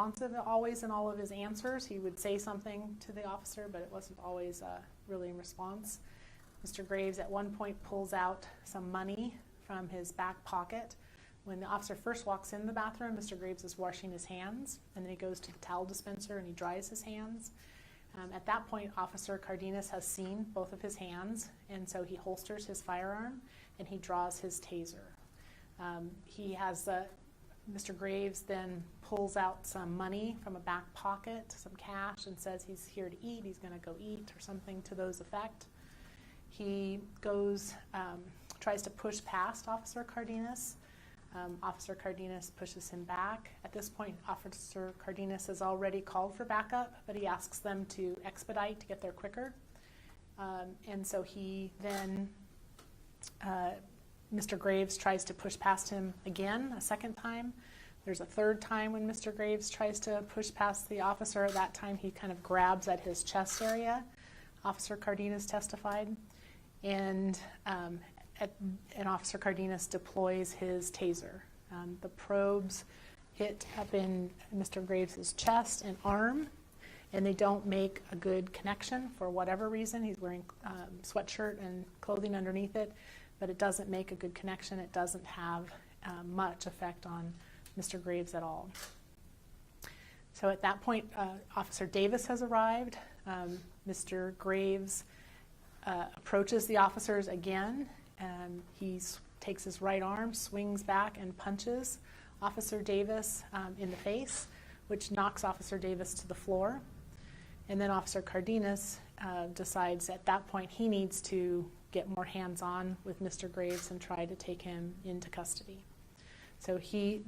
responsive always in all of his answers. He would say something to the officer, but it wasn't always really in response. Mr. Graves at one point pulls out some money from his back pocket. When the officer first walks in the bathroom, Mr. Graves is washing his hands, and then he goes to the towel dispenser and he dries his hands. At that point, Officer Cardenas has seen both of his hands, and so he holsters his firearm and he draws his taser. Mr. Graves then pulls out some money from a back pocket, some cash, and says he's here to eat, he's going to go eat, or something to those effect. He goes, tries to push past Officer Cardenas. Officer Cardenas pushes him back. At this point, Officer Cardenas has already called for backup, but he asks them to expedite to get there quicker. And so he then, Mr. Graves tries to push past him again, a second time. There's a third time when Mr. Graves tries to push past the officer. At that time, he kind of grabs at his chest area, Officer Cardenas testified. And Officer Cardenas deploys his taser. The probes hit up in Mr. Graves' chest and arm, and they don't make a good connection for whatever reason. He's wearing sweatshirt and clothing underneath it, but it doesn't make a good connection. It doesn't have much effect on Mr. Graves at all. So at that point, Officer Davis has arrived. Mr. Graves approaches the officers again. He takes his right arm, swings back, and punches Officer Davis in the face, which knocks Officer Davis to the floor. And then Officer Cardenas decides at that point he needs to get more hands-on with Mr. Graves and try to take him into custody. So he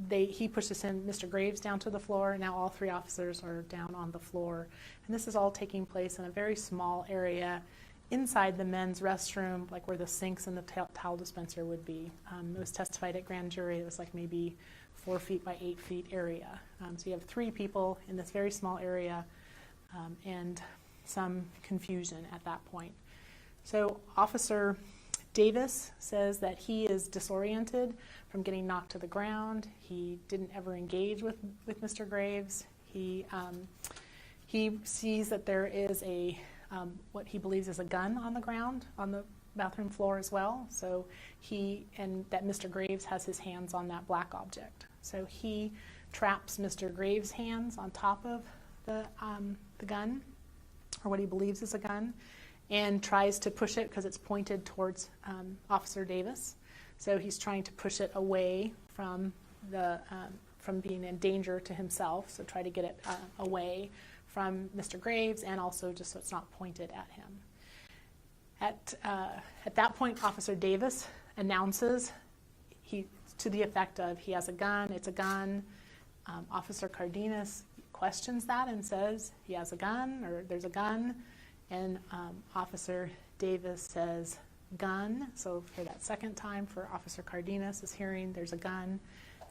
pushes Mr. Graves down to the floor. Now all three officers are down on the floor. And this is all taking place in a very small area inside the men's restroom, like where the sinks and the towel dispenser would be. It was testified at grand jury. It was like maybe 4 feet by 8 feet area. So you have 3 people in this very small area, and some confusion at that point. So Officer Davis says that he is disoriented from getting knocked to the ground. He didn't ever engage with Mr. Graves. He sees that there is what he believes is a gun on the ground, on the bathroom floor as well. So that Mr. Graves has his hands on that black object. So he traps Mr. Graves' hands on top of the gun, or what he believes is a gun, and tries to push it because it's pointed towards Officer Davis. So he's trying to push it away from being in danger to himself. So try to get it away from Mr. Graves, and also just so it's not pointed at him. At that point, Officer Davis announces to the effect of, he has a gun, it's a gun. Officer Cardenas questions that and says he has a gun, or there's a gun, and Officer Davis says gun. So for that second time, for Officer Cardenas is hearing there's a gun.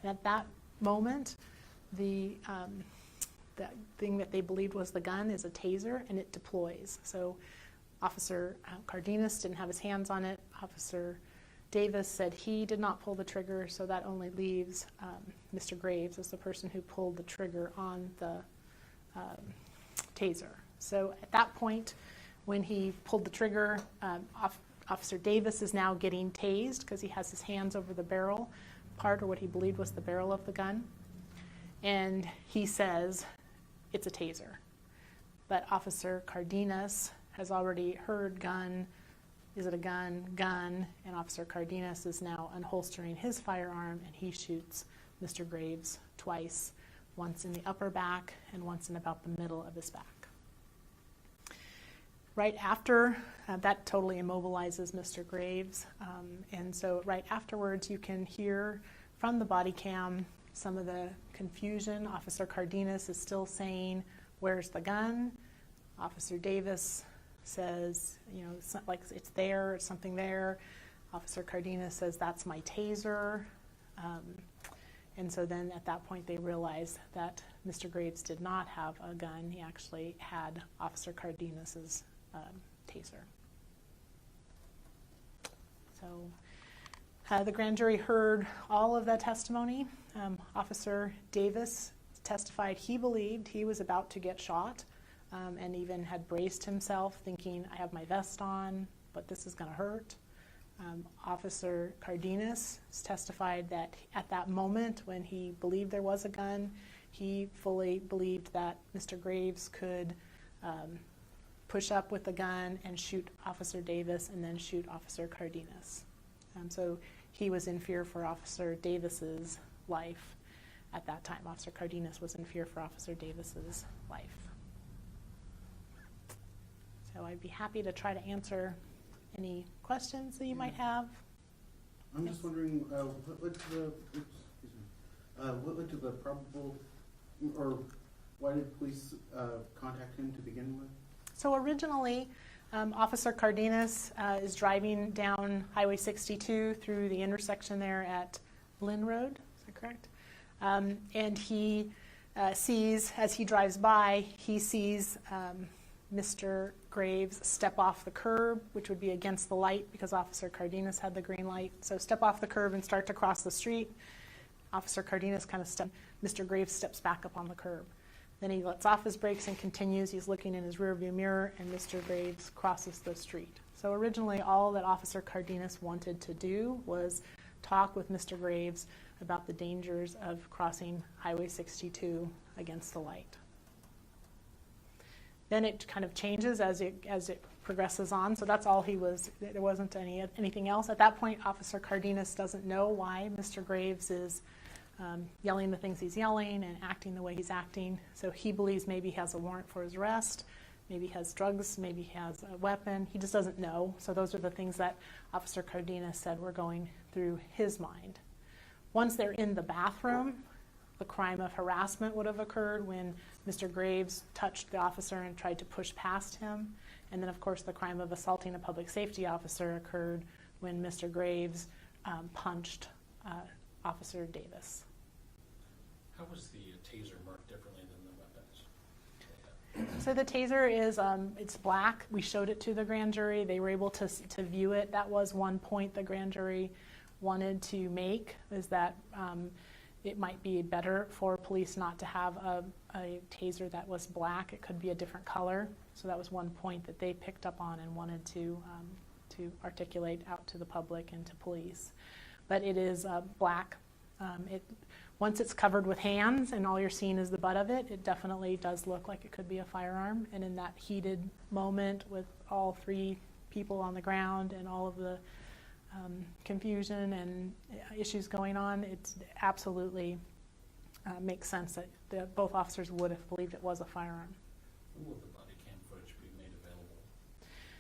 And at that moment, the thing that they believed was the gun is a taser, and it deploys. So Officer Cardenas didn't have his hands on it. Officer Davis said he did not pull the trigger, so that only leaves Mr. Graves as the person who pulled the trigger on the taser. So at that point, when he pulled the trigger, Officer Davis is now getting tased because he has his hands over the barrel part, or what he believed was the barrel of the gun. And he says, it's a taser. But Officer Cardenas has already heard gun. Is it a gun? Gun. And Officer Cardenas is now unholstering his firearm, and he shoots Mr. Graves twice, once in the upper back and once in about the middle of his back. Right after, that totally immobilizes Mr. Graves. And so right afterwards, you can hear from the body cam some of the confusion. Officer Cardenas is still saying, where's the gun? Officer Davis says, it's not like it's there, it's something there. Officer Cardenas says, that's my taser. And so then at that point they realized that Mr. Graves did not have a gun. He actually had Officer Cardenas's taser. So the grand jury heard all of that testimony. Officer Davis testified he believed he was about to get shot, and even had braced himself thinking, I have my vest on, but this is going to hurt. Officer Cardenas testified that at that moment when he believed there was a gun, he fully believed that Mr. Graves could push up with the gun and shoot Officer Davis and then shoot Officer Cardenas. So he was in fear for Officer Davis's life at that time. Officer Cardenas was in fear for Officer Davis's life. So I'd be happy to try to answer any questions that you might have. I'm just wondering, what led to the probable, or why did police contact him to begin with? So originally, Officer Cardenas is driving down Highway 62 through the intersection there at Lynn Road, is that correct? And he sees, as he drives by, he sees Mr. Graves step off the curb, which would be against the light because Officer Cardenas had the green light. So step off the curb and start to cross the street. Officer Cardenas Mr. Graves steps back up on the curb. Then he lets off his brakes and continues. He's looking in his rearview mirror, and Mr. Graves crosses the street. So originally, all that Officer Cardenas wanted to do was talk with Mr. Graves about the dangers of crossing Highway 62 against the light. Then it kind of changes as it progresses on. So that's all he was. There wasn't anything else. At that point, Officer Cardenas doesn't know why Mr. Graves is yelling the things he's yelling and acting the way he's acting. So he believes maybe he has a warrant for his arrest, maybe he has drugs, maybe he has a weapon. He just doesn't know. So those are the things that Officer Cardenas said were going through his mind. Once they're in the bathroom, the crime of harassment would have occurred when Mr. Graves touched the officer and tried to push past him. And then, of course, the crime of assaulting a public safety officer occurred when Mr. Graves punched Officer Davis. How was the taser marked differently than the weapons? So the taser is, it's black. We showed it to the grand jury. They were able to view it. That was one point the grand jury wanted to make, is that it might be better for police not to have a taser that was black. It could be a different color. So that was one point that they picked up on and wanted to articulate out to the public and to police. But it is black. Once it's covered with hands and all you're seeing is the butt of it, it definitely does look like it could be a firearm. And in that heated moment with all three people on the ground and all of the confusion and issues going on, it absolutely makes sense that both officers would have believed it was a firearm. When will the body cam footage be made available?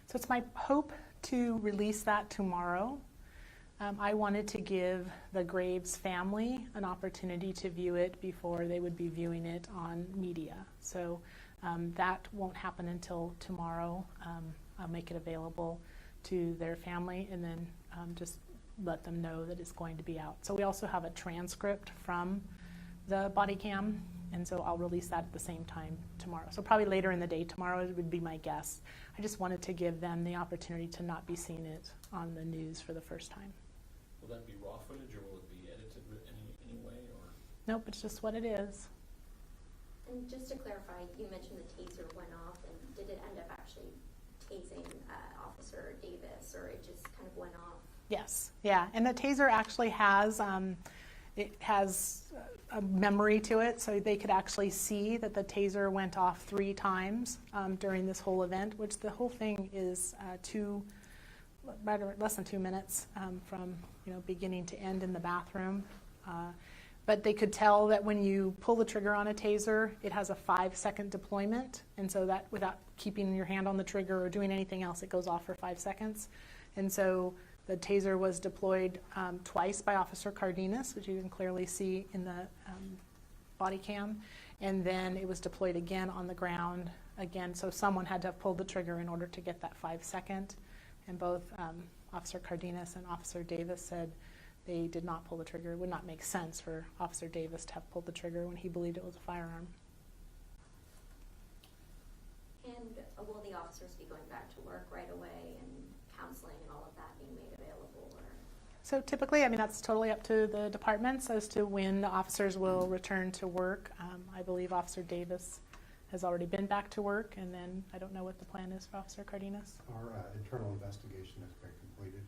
So it's my hope to release that tomorrow. I wanted to give the Graves family an opportunity to view it before they would be viewing it on media. So that won't happen until tomorrow. I'll make it available to their family and then just let them know that it's going to be out. So we also have a transcript from the body cam, and so I'll release that at the same time tomorrow. So probably later in the day tomorrow would be my guess. I just wanted to give them the opportunity to not be seeing it on the news for the first time. Will that be raw footage, or will it be edited any way? Or? Nope, it's just what it is. And just to clarify, you mentioned the taser went off, and did it end up actually tasing Officer Davis, or it just kind of went off? Yes, yeah, and the taser actually has it has a memory to it, so they could actually see that the taser went off 3 times during this whole event, which the whole thing is less than 2 minutes from beginning to end in the bathroom. But they could tell that when you pull the trigger on a taser, it has a 5-second deployment, and so that without keeping your hand on the trigger or doing anything else, it goes off for 5 seconds. And so the taser was deployed twice by Officer Cardenas, which you can clearly see in the body cam, and then it was deployed again on the ground again. So someone had to have pulled the trigger in order to get that 5-second, and both Officer Cardenas and Officer Davis said they did not pull the trigger. It would not make sense for Officer Davis to have pulled the trigger when he believed it was a firearm. And will the officers be going back to work right away, and counseling and all of that being made available? Or? So typically, I mean, that's totally up to the departments as to when the officers will return to work. I believe Officer Davis has already been back to work, and then I don't know what the plan is for Officer Cardenas. Our internal investigation has been completed.